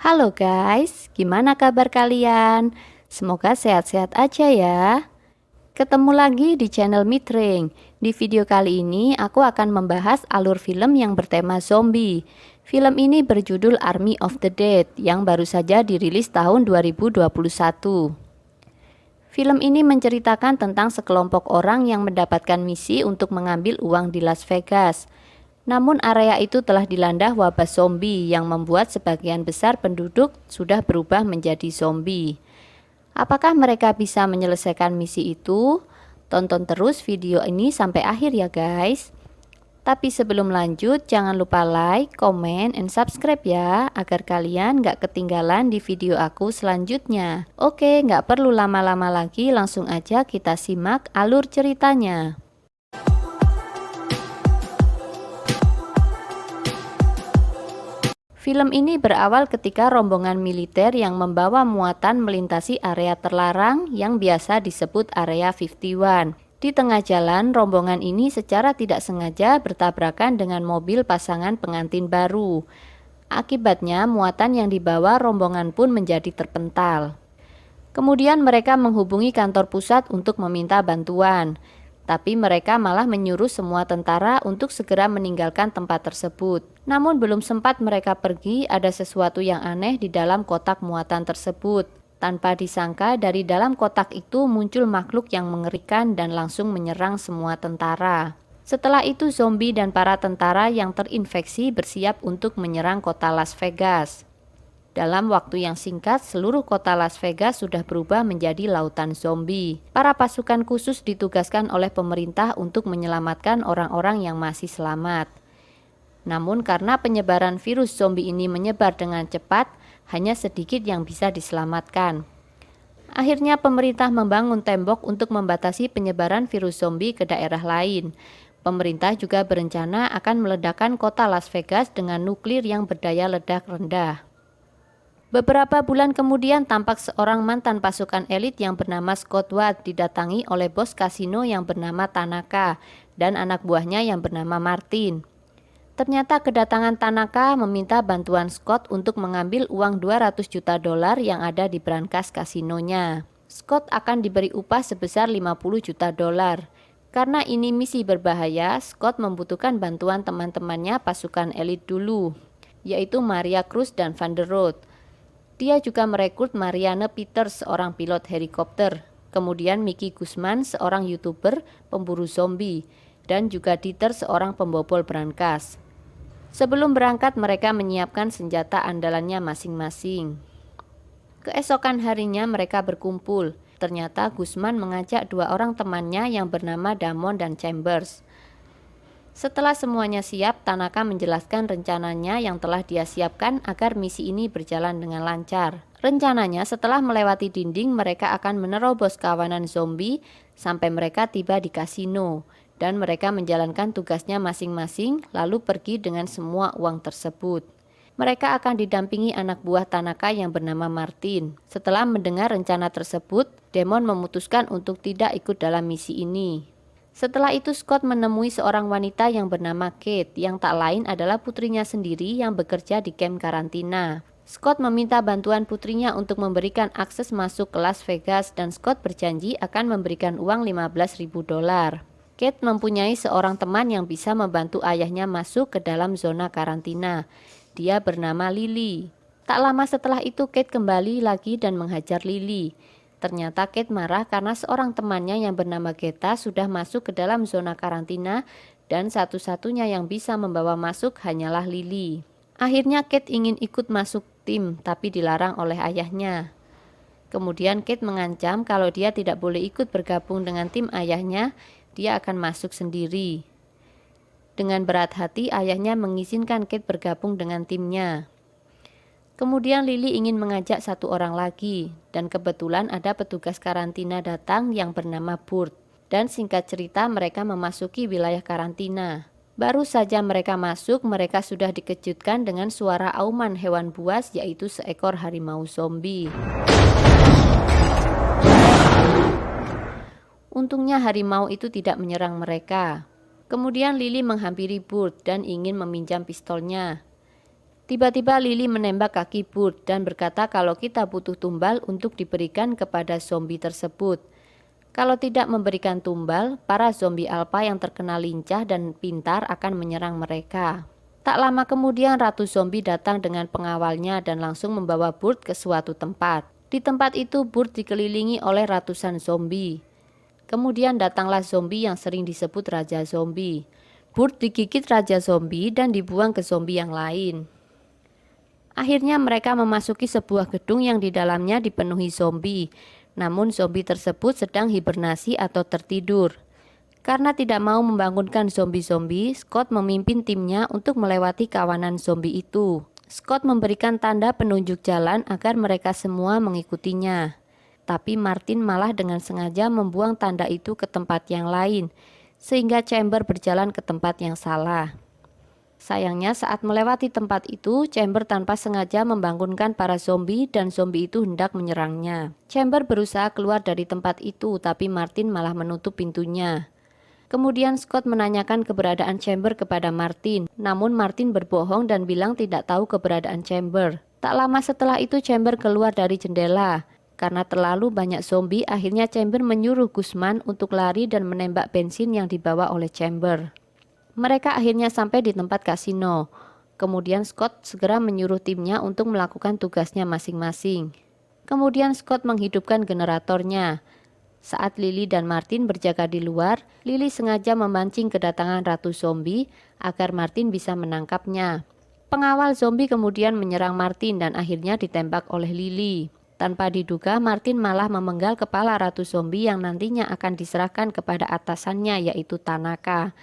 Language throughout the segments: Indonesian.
Halo guys, gimana kabar kalian? Semoga sehat-sehat aja ya. Ketemu lagi di channel Mitring. Di video kali ini aku akan membahas alur film yang bertema zombie. Film ini berjudul Army of the Dead yang baru saja dirilis tahun 2021. Film ini menceritakan tentang sekelompok orang yang mendapatkan misi untuk mengambil uang di Las Vegas. Namun area itu telah dilanda wabah zombie yang membuat sebagian besar penduduk sudah berubah menjadi zombie. Apakah mereka bisa menyelesaikan misi itu? Tonton terus video ini sampai akhir ya guys. Tapi sebelum lanjut, jangan lupa like, comment, and subscribe ya, agar kalian gak ketinggalan di video aku selanjutnya. Oke, gak perlu lama-lama lagi, langsung aja kita simak alur ceritanya. Film ini berawal ketika rombongan militer yang membawa muatan melintasi area terlarang yang biasa disebut Area 51. Di tengah jalan, rombongan ini secara tidak sengaja bertabrakan dengan mobil pasangan pengantin baru. Akibatnya, muatan yang dibawa rombongan pun menjadi terpental. Kemudian mereka menghubungi kantor pusat untuk meminta bantuan. Tapi mereka malah menyuruh semua tentara untuk segera meninggalkan tempat tersebut. Namun belum sempat mereka pergi, ada sesuatu yang aneh di dalam kotak muatan tersebut. Tanpa disangka, dari dalam kotak itu muncul makhluk yang mengerikan dan langsung menyerang semua tentara. Setelah itu zombie dan para tentara yang terinfeksi bersiap untuk menyerang kota Las Vegas. Dalam waktu yang singkat, seluruh kota Las Vegas sudah berubah menjadi lautan zombie. Para pasukan khusus ditugaskan oleh pemerintah untuk menyelamatkan orang-orang yang masih selamat. Namun karena penyebaran virus zombie ini menyebar dengan cepat, hanya sedikit yang bisa diselamatkan. Akhirnya pemerintah membangun tembok untuk membatasi penyebaran virus zombie ke daerah lain. Pemerintah juga berencana akan meledakkan kota Las Vegas dengan nuklir yang berdaya ledak rendah. Beberapa bulan kemudian tampak seorang mantan pasukan elit yang bernama Scott Watt didatangi oleh bos kasino yang bernama Tanaka dan anak buahnya yang bernama Martin. Ternyata kedatangan Tanaka meminta bantuan Scott untuk mengambil uang 200 juta dolar yang ada di brankas kasinonya. Scott akan diberi upah sebesar 50 juta dolar. Karena ini misi berbahaya, Scott membutuhkan bantuan teman-temannya pasukan elit dulu, yaitu Maria Cruz dan Van der Rohe. Dia juga merekrut Marianne Peters, seorang pilot helikopter, kemudian Mickey Guzman, seorang YouTuber pemburu zombie, dan juga Dieter, seorang pembobol brankas. Sebelum berangkat, mereka menyiapkan senjata andalannya masing-masing. Keesokan harinya mereka berkumpul. Ternyata Guzman mengajak dua orang temannya yang bernama Damon dan Chambers. Setelah semuanya siap, Tanaka menjelaskan rencananya yang telah dia siapkan agar misi ini berjalan dengan lancar. Rencananya setelah melewati dinding, mereka akan menerobos kawanan zombie sampai mereka tiba di kasino. Dan mereka menjalankan tugasnya masing-masing lalu pergi dengan semua uang tersebut. Mereka akan didampingi anak buah Tanaka yang bernama Martin. Setelah mendengar rencana tersebut, Damon memutuskan untuk tidak ikut dalam misi ini. Setelah itu Scott menemui seorang wanita yang bernama Kate yang tak lain adalah putrinya sendiri yang bekerja di kamp karantina. Scott meminta bantuan putrinya untuk memberikan akses masuk ke Las Vegas dan Scott berjanji akan memberikan uang 15.000 dolar. Kate mempunyai seorang teman yang bisa membantu ayahnya masuk ke dalam zona karantina. Dia bernama Lily. Tak lama setelah itu Kate kembali lagi dan menghajar Lily. Ternyata Kate marah karena seorang temannya yang bernama Geta sudah masuk ke dalam zona karantina dan satu-satunya yang bisa membawa masuk hanyalah Lily. Akhirnya Kate ingin ikut masuk tim tapi dilarang oleh ayahnya. Kemudian Kate mengancam kalau dia tidak boleh ikut bergabung dengan tim ayahnya, dia akan masuk sendiri. Dengan berat hati ayahnya mengizinkan Kate bergabung dengan timnya. Kemudian Lily ingin mengajak satu orang lagi, dan kebetulan ada petugas karantina datang yang bernama Burt. Dan singkat cerita mereka memasuki wilayah karantina. Baru saja mereka masuk, mereka sudah dikejutkan dengan suara auman hewan buas, yaitu seekor harimau zombie. Untungnya harimau itu tidak menyerang mereka. Kemudian Lily menghampiri Burt dan ingin meminjam pistolnya. Tiba-tiba Lily menembak kaki Burt dan berkata kalau kita butuh tumbal untuk diberikan kepada zombie tersebut. Kalau tidak memberikan tumbal, para zombie alpha yang terkenal lincah dan pintar akan menyerang mereka. Tak lama kemudian Ratu Zombie datang dengan pengawalnya dan langsung membawa Burt ke suatu tempat. Di tempat itu Burt dikelilingi oleh ratusan zombie. Kemudian datanglah zombie yang sering disebut Raja Zombie. Burt digigit Raja Zombie dan dibuang ke zombie yang lain. Akhirnya mereka memasuki sebuah gedung yang di dalamnya dipenuhi zombie. Namun zombie tersebut sedang hibernasi atau tertidur. Karena tidak mau membangunkan zombie-zombie, Scott memimpin timnya untuk melewati kawanan zombie itu. Scott memberikan tanda penunjuk jalan agar mereka semua mengikutinya. Tapi Martin malah dengan sengaja membuang tanda itu ke tempat yang lain, sehingga Chamber berjalan ke tempat yang salah. Sayangnya saat melewati tempat itu, Chamber tanpa sengaja membangunkan para zombie dan zombie itu hendak menyerangnya. Chamber berusaha keluar dari tempat itu, tapi Martin malah menutup pintunya. Kemudian Scott menanyakan keberadaan Chamber kepada Martin, namun Martin berbohong dan bilang tidak tahu keberadaan Chamber. Tak lama setelah itu Chamber keluar dari jendela. Karena terlalu banyak zombie, akhirnya Chamber menyuruh Guzman untuk lari dan menembak bensin yang dibawa oleh Chamber. Mereka akhirnya sampai di tempat kasino. Kemudian Scott segera menyuruh timnya untuk melakukan tugasnya masing-masing. Kemudian Scott menghidupkan generatornya. Saat Lily dan Martin berjaga di luar, Lily sengaja memancing kedatangan Ratu Zombie agar Martin bisa menangkapnya. Pengawal zombie kemudian menyerang Martin dan akhirnya ditembak oleh Lily. Tanpa diduga, Martin malah memenggal kepala Ratu Zombie yang nantinya akan diserahkan kepada atasannya yaitu Tanaka.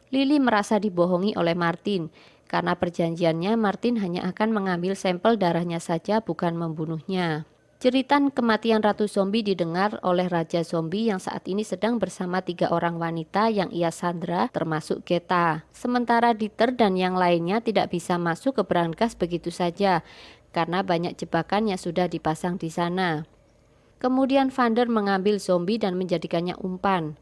Lily merasa dibohongi oleh Martin, karena perjanjiannya Martin hanya akan mengambil sampel darahnya saja bukan membunuhnya. Jeritan kematian Ratu Zombie didengar oleh Raja Zombie yang saat ini sedang bersama 3 orang wanita yang ia sandra termasuk Geta. Sementara Dieter dan yang lainnya tidak bisa masuk ke brankas begitu saja, karena banyak jebakan yang sudah dipasang di sana. Kemudian Vander mengambil zombie dan menjadikannya umpan.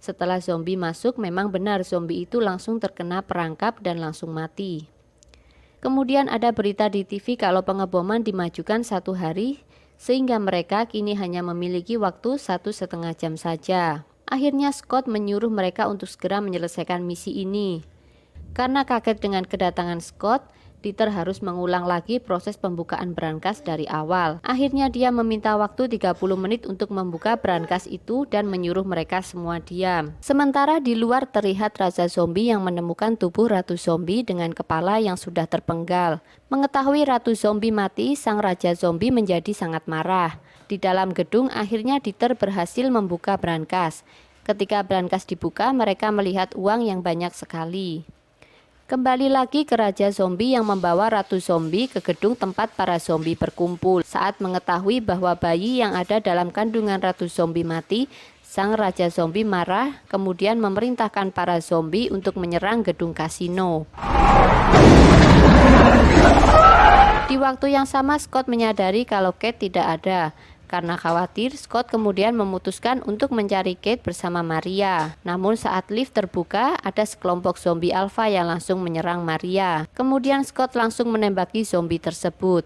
Setelah zombie masuk, memang benar zombie itu langsung terkena perangkap dan langsung mati. Kemudian ada berita di TV kalau pengeboman dimajukan 1 hari, sehingga mereka kini hanya memiliki waktu 1,5 jam saja. Akhirnya Scott menyuruh mereka untuk segera menyelesaikan misi ini. Karena kaget dengan kedatangan Scott, Dieter harus mengulang lagi proses pembukaan brankas dari awal. Akhirnya dia meminta waktu 30 menit untuk membuka brankas itu dan menyuruh mereka semua diam. Sementara di luar terlihat Raja Zombie yang menemukan tubuh Ratu Zombie dengan kepala yang sudah terpenggal. Mengetahui Ratu Zombie mati, sang Raja Zombie menjadi sangat marah. Di dalam gedung akhirnya Dieter berhasil membuka brankas. Ketika brankas dibuka, mereka melihat uang yang banyak sekali. Kembali lagi ke Raja Zombie yang membawa Ratu Zombie ke gedung tempat para zombie berkumpul. Saat mengetahui bahwa bayi yang ada dalam kandungan Ratu Zombie mati, sang Raja Zombie marah, kemudian memerintahkan para zombie untuk menyerang gedung kasino. Di waktu yang sama Scott menyadari kalau Kate tidak ada. Karena khawatir, Scott kemudian memutuskan untuk mencari Kate bersama Maria. Namun saat lift terbuka, ada sekelompok zombie alpha yang langsung menyerang Maria. Kemudian Scott langsung menembaki zombie tersebut.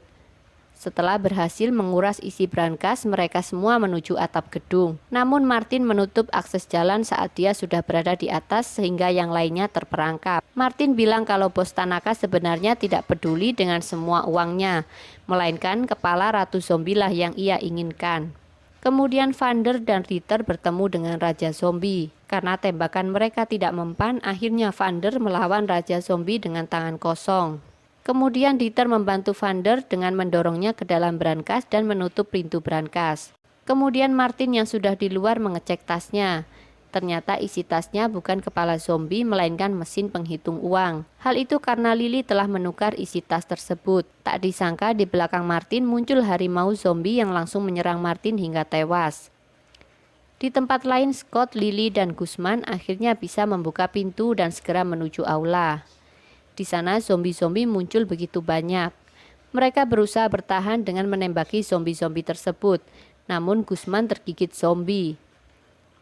Setelah berhasil menguras isi brankas, mereka semua menuju atap gedung. Namun Martin menutup akses jalan saat dia sudah berada di atas sehingga yang lainnya terperangkap. Martin bilang kalau bos Tanaka sebenarnya tidak peduli dengan semua uangnya, melainkan kepala Ratu Zombie lah yang ia inginkan. Kemudian Vander dan Dieter bertemu dengan Raja Zombie. Karena tembakan mereka tidak mempan, akhirnya Vander melawan Raja Zombie dengan tangan kosong. Kemudian Dieter membantu Vander dengan mendorongnya ke dalam brankas dan menutup pintu brankas. Kemudian Martin yang sudah di luar mengecek tasnya. Ternyata isi tasnya bukan kepala zombie melainkan mesin penghitung uang. Hal itu karena Lily telah menukar isi tas tersebut. Tak disangka di belakang Martin muncul harimau zombie yang langsung menyerang Martin hingga tewas. Di tempat lain Scott, Lily, dan Guzman akhirnya bisa membuka pintu dan segera menuju aula. Di sana zombie-zombie muncul begitu banyak. Mereka berusaha bertahan dengan menembaki zombie-zombie tersebut. Namun Guzman tergigit zombie.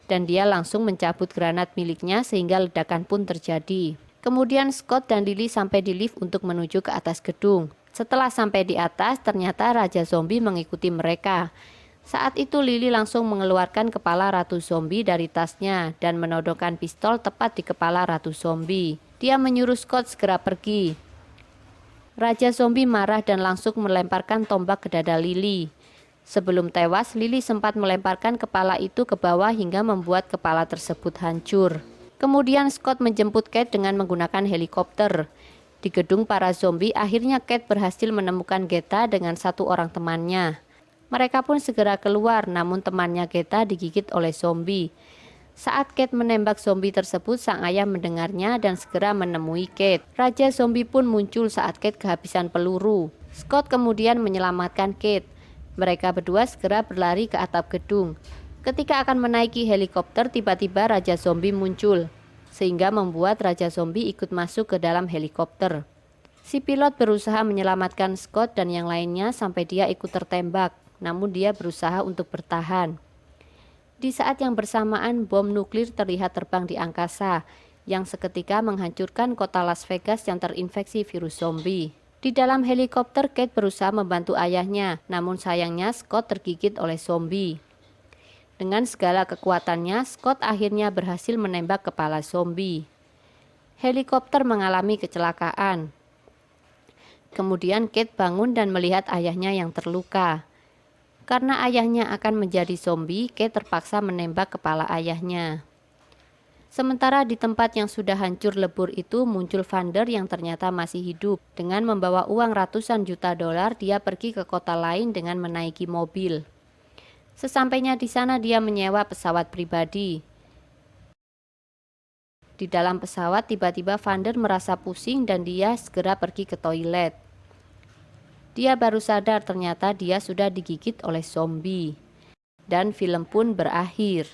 Dan dia langsung mencabut granat miliknya sehingga ledakan pun terjadi. Kemudian Scott dan Lily sampai di lift untuk menuju ke atas gedung. Setelah sampai di atas, ternyata Raja Zombie mengikuti mereka. Saat itu Lily langsung mengeluarkan kepala Ratu Zombie dari tasnya dan menodongkan pistol tepat di kepala Ratu Zombie. Dia menyuruh Scott segera pergi. Raja Zombie marah dan langsung melemparkan tombak ke dada Lily. Sebelum tewas, Lily sempat melemparkan kepala itu ke bawah hingga membuat kepala tersebut hancur. Kemudian Scott menjemput Kate dengan menggunakan helikopter. Di gedung para zombie, akhirnya Kate berhasil menemukan Geta dengan satu orang temannya. Mereka pun segera keluar, namun temannya Geta digigit oleh zombie. Saat Kate menembak zombie tersebut, sang ayah mendengarnya dan segera menemui Kate. Raja zombie pun muncul saat Kate kehabisan peluru. Scott kemudian menyelamatkan Kate. Mereka berdua segera berlari ke atap gedung. Ketika akan menaiki helikopter, tiba-tiba Raja Zombie muncul, sehingga membuat Raja Zombie ikut masuk ke dalam helikopter. Si pilot berusaha menyelamatkan Scott dan yang lainnya sampai dia ikut tertembak, namun dia berusaha untuk bertahan. Di saat yang bersamaan, bom nuklir terlihat terbang di angkasa, yang seketika menghancurkan kota Las Vegas yang terinfeksi virus zombie. Di dalam helikopter, Kate berusaha membantu ayahnya, namun sayangnya Scott tergigit oleh zombie. Dengan segala kekuatannya, Scott akhirnya berhasil menembak kepala zombie. Helikopter mengalami kecelakaan. Kemudian Kate bangun dan melihat ayahnya yang terluka. Karena ayahnya akan menjadi zombie, Kate terpaksa menembak kepala ayahnya. Sementara di tempat yang sudah hancur lebur itu muncul Vander yang ternyata masih hidup. Dengan membawa uang ratusan juta dolar, dia pergi ke kota lain dengan menaiki mobil. Sesampainya di sana dia menyewa pesawat pribadi. Di dalam pesawat tiba-tiba Vander merasa pusing dan dia segera pergi ke toilet. Dia baru sadar ternyata dia sudah digigit oleh zombie. Dan film pun berakhir.